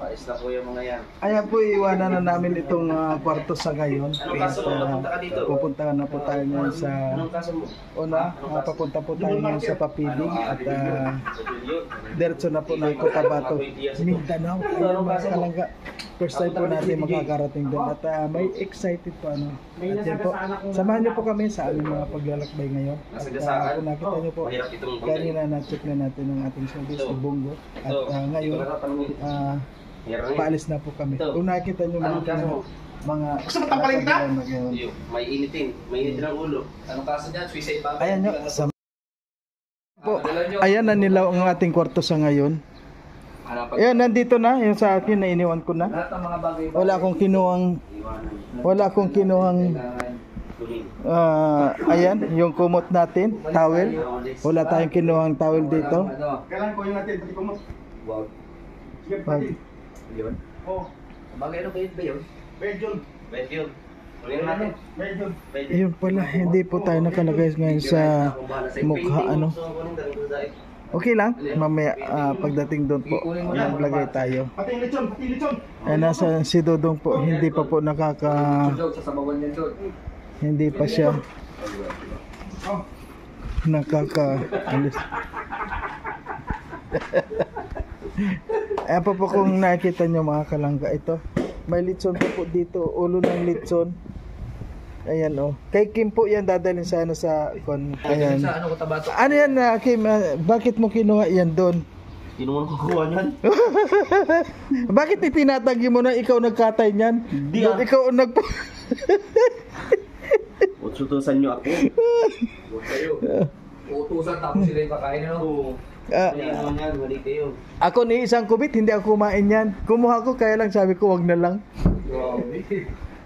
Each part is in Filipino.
Paayos na po yung mga yan. Ayan po, iwanan na namin itong kwarto sa ngayon. Anong kaso mo? Napunta ka dito? Pupunta na po tayo ngayon sa... Anong kaso mo? Una, papunta po tayo ngayon sa Papiling at diretso na po ng Cotabato, Mindanao. Ayan mga kalangga. First time po natin makakarating doon at may excited po ano. At yan po, samahan niyo po kami sa aming mga paglalakbay ngayon. At kung nakita niyo po, kanina na-check na natin ang ating service, Ubongo. At ngayon, paalis na po kami. Kung nakita niyo mga may initin ang ulo. Anong kaso niyan? Suicide ba? Ayan nyo, ayan na nilaw ang ating kwarto sa ngayon. Ayan, nandito na yung sa akin na iniwan ko na. Wala akong kinuhang ayan, yung kumot natin, towel. Wala tayong kinuhang towel dito. Kailan ko yung natin pati kumot? Wag. Sige pati. Yun? Oo. Bagay ano ba yun? Bedyon. Yun pala, hindi po tayo nakalagay ngayon sa mukha ano. Okay lang, mamaya pagdating doon po, maglagay tayo. Pati lechon. Ay, nasa si Dodong po, hindi pa po hindi pa siya nakaka-alis. Ayan po kung nakikita nyo mga kalangga, ito may litson po dito, ulo ng litson. Ayan kay Kim po yan dadalhin sana sa ayan. Ano yan Kim, bakit mo kinuha yan doon? Kinuha ko kuha niyan. Bakit itinatagi mo na ikaw nagkatay niyan? Doon ikaw Utusan nyo ako. Utusan tapos sila yung kakain ako ni isang kubit, hindi ako kumain yan. Kumuha ko, kaya lang sabi ko wag na lang.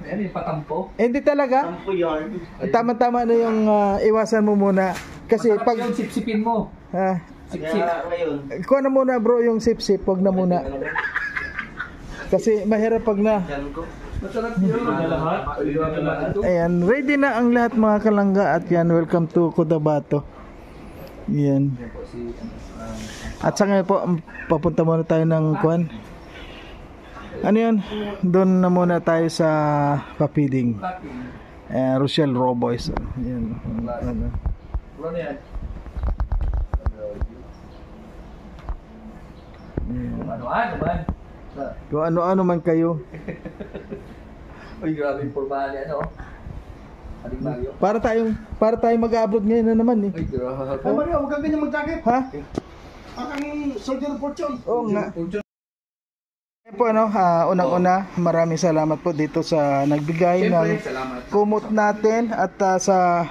Ano yung patampo? Hindi talaga. Tampo yarn. Tama-tama na yung iwasan mo muna. Kasi masarap pag... yung sipsipin mo. Sipsip. Kuha na muna bro yung sip-sip, wag na muna. Kasi mahirap pag na... Masarap yun. Ayan, ready na ang lahat mga kalangga. At yan, welcome to Cotabato. Yan. At sa ngayon po, papunta muna tayo ng kuwan. Ano yun? Doon na muna tayo sa Papiling. Rochelle Roboys. Yan. Ano yan? Ano man? Kung ano-ano man kayo. Uy, grabe yung pormahan yan, Aling Mario. Para tayong mag-abroad ngayon na naman Uy, grabe. Mario, huwag kang ganyan mag-jacket. Ha? Parang soldier of fortune. Oo nga. Po unang-una, maraming salamat po dito sa nagbigay ng kumot natin at sa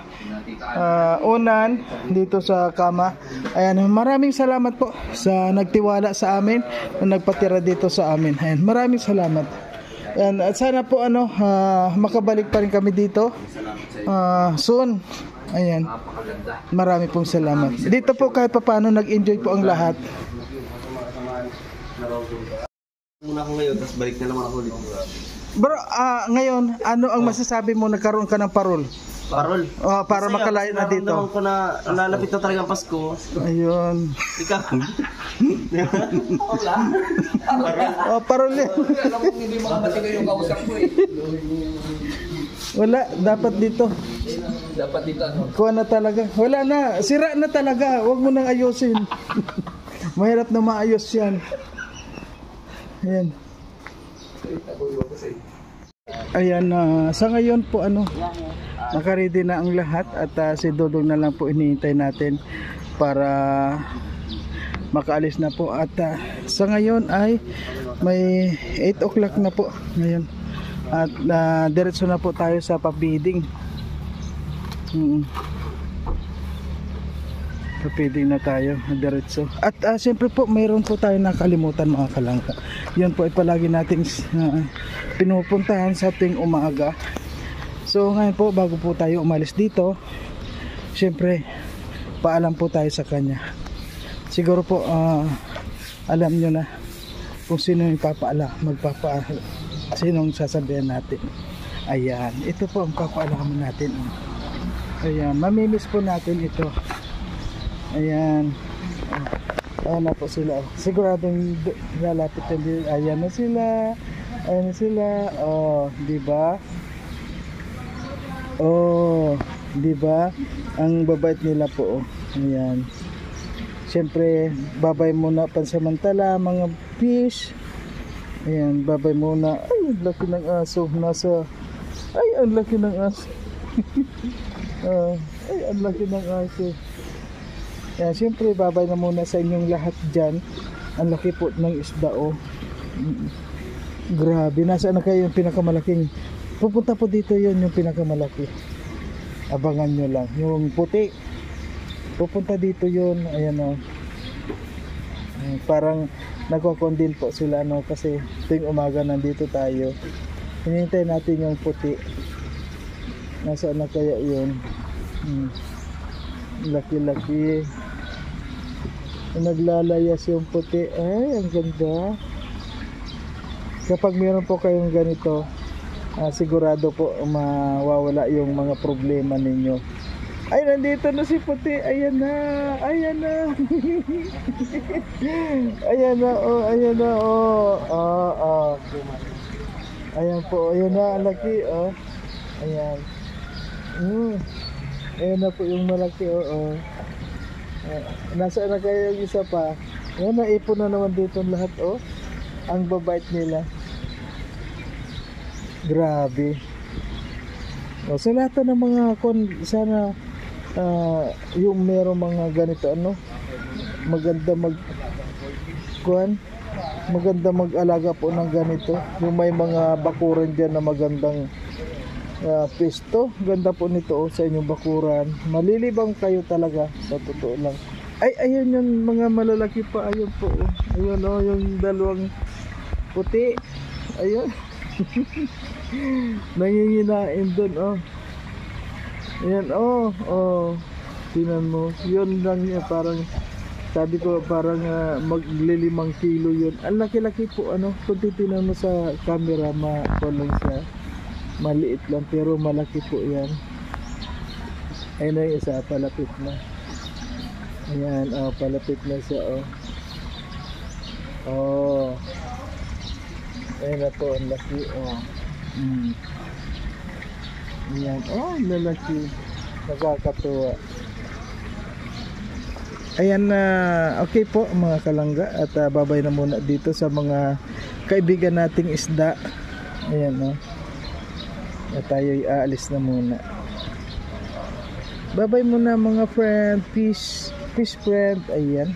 unan dito sa kama. Ayan, maraming salamat po sa nagtiwala sa amin, na nagpatira dito sa amin. Ayan, maraming salamat. Ayan, at sana po makabalik pa rin kami dito soon. Ayan. Marami pong salamat. Dito po kahit paano nag-enjoy po ang lahat. Muna ako ngayon, tapos balik na naman ako ulit. Bro, ngayon, ano ang masasabi mo nagkaroon ka ng parol? Parol? Para makalayo na dito. Naramdaman ko na lalapit na talaga ang Pasko. Ayun. Ikaw? Parol yan. Alam mo, hindi mga matigaw yung kausap mo Wala, dapat dito. Dapat dito, Kuha na talaga. Wala na, sira na talaga. Huwag mo nang ayusin. Mahirap na maayos yan. Ayan. Ayan, sa ngayon po nakaready na ang lahat at si Dodong na lang po iniintay natin para makaalis na po. At sa ngayon ay may 8 o'clock na po ngayon. At diretso na po tayo sa Papiling. Papiling na tayo diretso. At siyempre po mayroon po tayo nakalimutan mga kalangka. Yan po ay palagi nating pinupuntahan sa tuwing umaga. So ngayon po bago po tayo umalis dito, siyempre paalam po tayo sa kanya. Siguro po alam nyo na kung sino yung sinong sasabihan natin. Ayan, ito po ang papaalaman natin. Ayan, mamimiss po natin ito. Ayan. Ayan na po sila. Siguradong lalapit na din. Ayan na sila. Ayan na sila. Oh, di ba? Oh, di ba? Ang babait nila po. Oh. Ayan. Siyempre, babay muna pansamantala mga fish. Ayan, babay muna. Ay, ang laki ng aso. Ay, ang laki ng aso. Ay, ang laki ng aso. Ayan, siyempre, babay na muna sa inyong lahat dyan. Ang laki po ng isda, oh. Grabe, nasaan na kayo yung pinakamalaking? Pupunta po dito yun, yung pinakamalaki. Abangan nyo lang. Yung puti. Pupunta dito yun. Ayan, oh. Parang nagkakondil po sila, no? Kasi tuwing umaga nandito tayo. Hinihintay natin yung puti. Nasaan na kaya yun? Laki-laki. Naglalayas yung puti. Ay, ang ganda. Kapag meron po kayong ganito, sigurado po mawawala yung mga problema ninyo. Ay, nandito na si puti. Ayan na. Ayan na. Ayan na, oh. Ayan na, oh. Ayan po. Ayan na, laki, oh. Ayan. Ayan na po yung malaki, oh. Nasaan na kayo yung isa pa? Ayan, naipon na naman dito lahat, oh. Ang babait nila. Grabe. O, sa lahat ng mga sana yung merong mga ganito, ano, maganda maganda mag-alaga po ng ganito. Yung may mga bakuran dyan na magandang pesto, ganda po nito, oh, sa inyong bakuran. Malilibang kayo talaga, sa totoo lang. Ay, ayun yung mga malalaki pa. Ayun po, oh. Ayun, oh, yung dalawang puti. Ayun. Nanginginain dun, oh. Ayan, oh. Tingnan mo. Yun lang niya, parang sabi ko, parang maglilimang kilo yun. Ang laki-laki po, ano. Kung titingnan mo sa camera, lang siya. Maliit lang, pero malaki po yan. Ayun na yung isa, palapit na. Ayan, oh, palapit na siya, oh. Oh. Ayun na po, ang laki, oh. Ayan, oh, lalaki. Nakakatuwa. Ayan na, okay po mga kalangga. At babay na muna dito sa mga kaibigan nating isda. Ayan, oh. At tayo'y aalis na muna. Babay muna mga friend, fish friend. Ayan,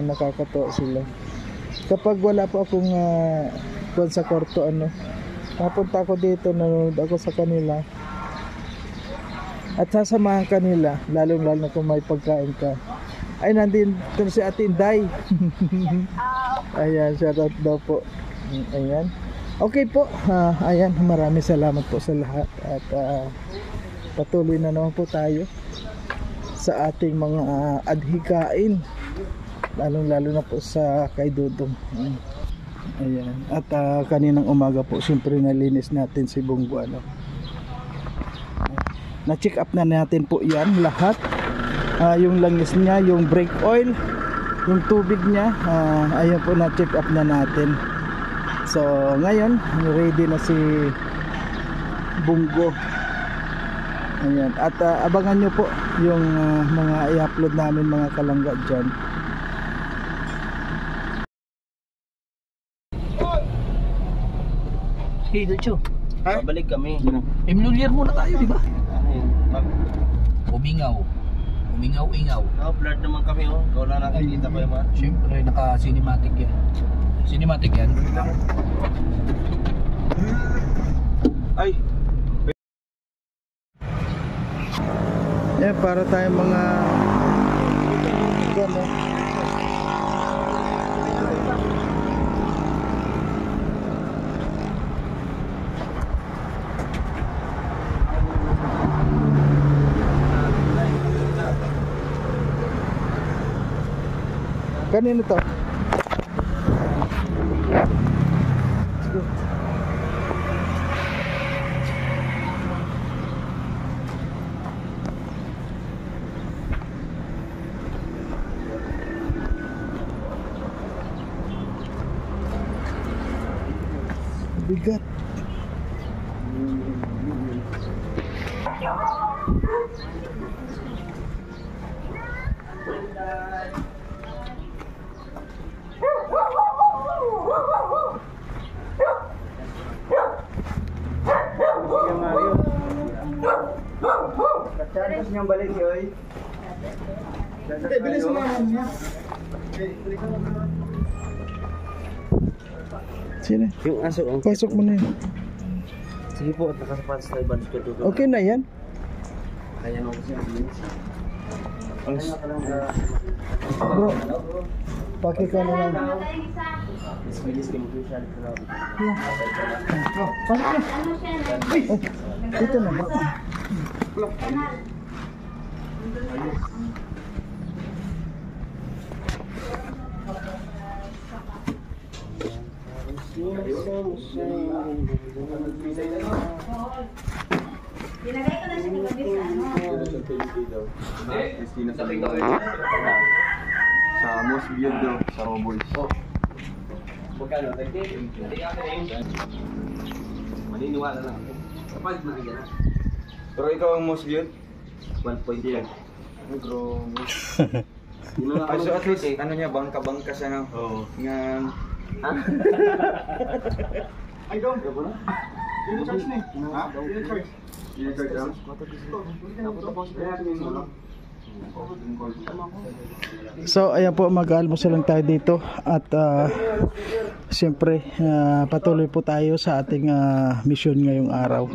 nakakatuwa sila. Kapag wala po akong sa kwarto, ano, napunta ako dito, nanonood ako sa kanila at sasamahan kanila, lalo kung may pagkain ka. Ay, nandito si Ate Inday. Ayan, shoutout daw po. Ayan, okay po. Ayan, maraming salamat po sa lahat. At patuloy na naman po tayo sa ating mga adhikain, lalo na po sa kay Dudong. Ayan. At kaninang umaga po, siyempre nalinis natin si Bunggo, ano. Na-check up na natin po yan lahat. Yung langis niya, yung brake oil, yung tubig niya, ayun po, na-check up na natin. So ngayon, ready na si Bunggo. Ayan. At abangan nyo po yung mga i-upload namin mga kalangga dyan. Hey, Ducho. Babalik kami. Emnulier muna tayo, di ba? Mag Umingaw. Umingaw-ingaw. blurred naman kami, oh. Gawa na nakikita ko yung mga. Siyempre, naka-cinematic yan. Cinematic yan. Ay! Para tayong mga gano'n. Kanino to? Bigat. Kacang niyang balik yoy. Hindi, bilis mo naman niya. Sino? Yung aso ang Pasok mo na yun. sige po, at nakasapatos na ibang ko dito. Okay na yan. Kaya nung kasi ang Bro, paki ka na lang. mas bilis kayo po siya. Oh, pasok na. Ay, oh, dito na ba? Dinagay ko na siya ni Gabi sa ano. Sa most viewed daw, sa Roboys. Magkano? Maniniwala lang. Kapag na yan. Pero ikaw ang most viewed? 1.1. Ay, bro. Ay, Ay, so at least, ano niya, bangka-bangka siya na. Oo. Nga... Ay, doon. Dito charge na eh. Ha? Dito charge. So ayan po, mag-almusal lang tayo dito at siyempre patuloy po tayo sa ating mission ngayong araw.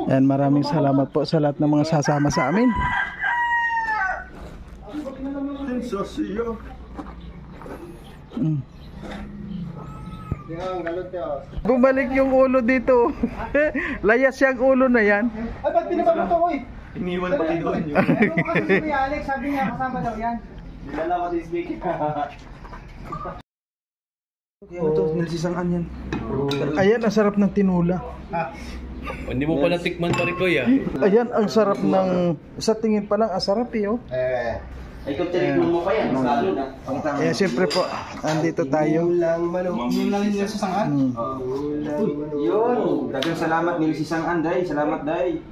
And maraming salamat po sa lahat ng mga sasama sa amin. Bumalik yung ulo dito. Layas yung ulo na yan. Ay, ba't pinababa to ko eh? Iniwan pati doon yun. Ano mo kasi si Kuya Alex, sabi niya kasama daw yan. Nilala ko this week. Ano to? Nilsisangan yan. Ayan, ang sarap ng tinula. Hindi mo pala tikman pa rin, Kuya. Ayan, ang sarap ng... Sa tingin pa lang, ang sarap yun. Ay, kung tinignan mo pa yan, salo na. Kaya siyempre po, andito tayo. Yun lang nila sa sangan. Yun! Dagang salamat nilsisangan, day. Salamat, day.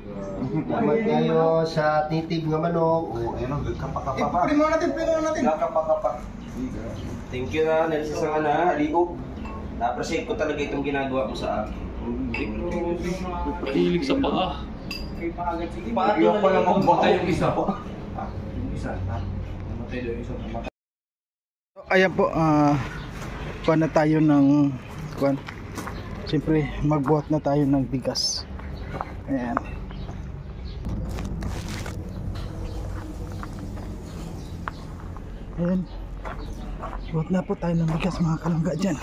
Salamat kayo sa titib nga manok. Oh, ayun, kapakapa pa. Pwede mo natin. Kapakapa. Thank you na, nalisasangan na, liog. Na-appreciate ko talaga itong ginagawa mo sa akin. Hilig sa paa. Ayaw ko lang magbaho. Yung isa po. Ayan po, kuha na tayo ng kuha. Siyempre, magbuhat na tayo ng bigas. Ayan. Ayan. Buhat na po tayo ng bigas, mga kalangga dyan.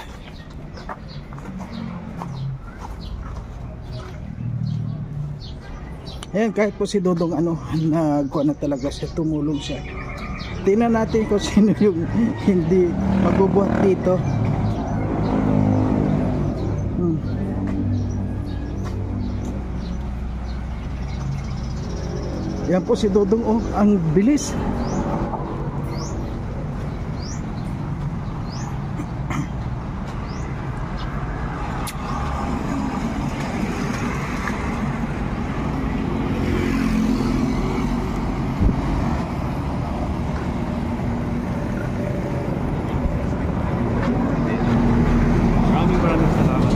Ayan, kahit po si Dodong nagkuha na talaga siya, tumulong siya. Tingnan natin kung sino yung hindi magbubuhat dito. Yan po si Dodong, oh, ang bilis. Maraming salamat.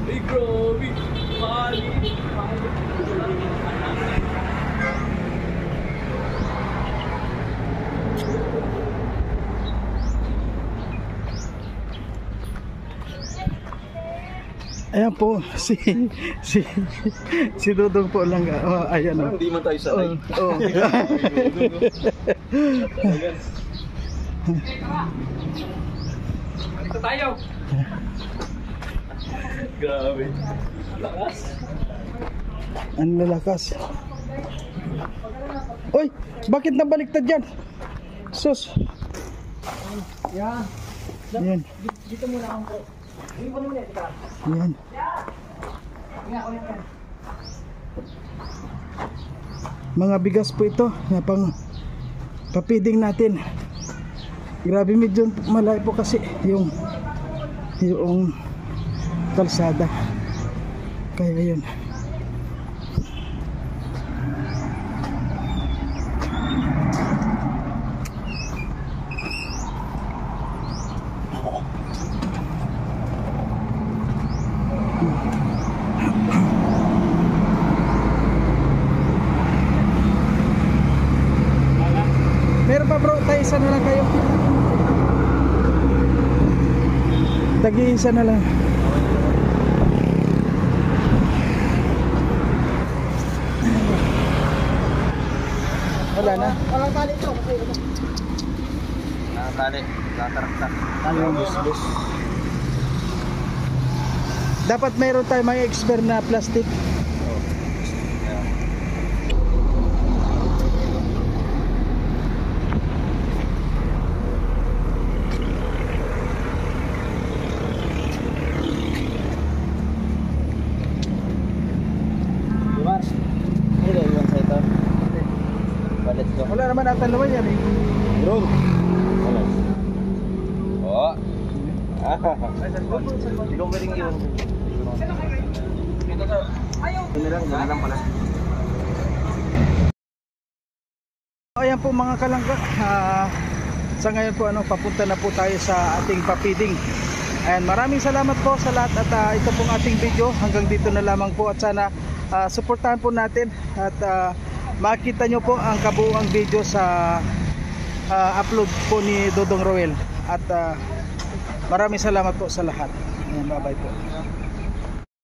Hey, grabe. Mali. Ayan po si Dodong po lang. Oh, ayan oh. Hindi man tayo sanay. Oh. Dito tayo. Grabe. Lakas. Ang lalakas. Oy, bakit nabaliktad yan? Sus. Yan. Yan. Dito muna ako po. Dito muna ito. Yan. Mga bigas po ito na pang papiding natin. Grabe, medyo malayo po kasi yung kalsada. Kaya yun. Meron pa bro, tayo isa na lang kayo. Tagi-isa na lang. Wala na. Nakatali. Nataraktak. Bus. Dapat mayroon tayo mga expert na plastic. Dimas. Ano yung sa ito? Balik ko. Wala naman ata naman yan eh. Drone. Oh. Hindi ko pwedeng yun. Ito lang pala. Ayan po mga kalangga, sa ngayon po papunta na po tayo sa ating papiding. And maraming salamat po sa lahat at ito pong ating video hanggang dito na lamang po at sana suportahan po natin at makita nyo po ang kabuuang video sa upload po ni Dodong Roel at maraming salamat po sa lahat. Ayan, bye bye po.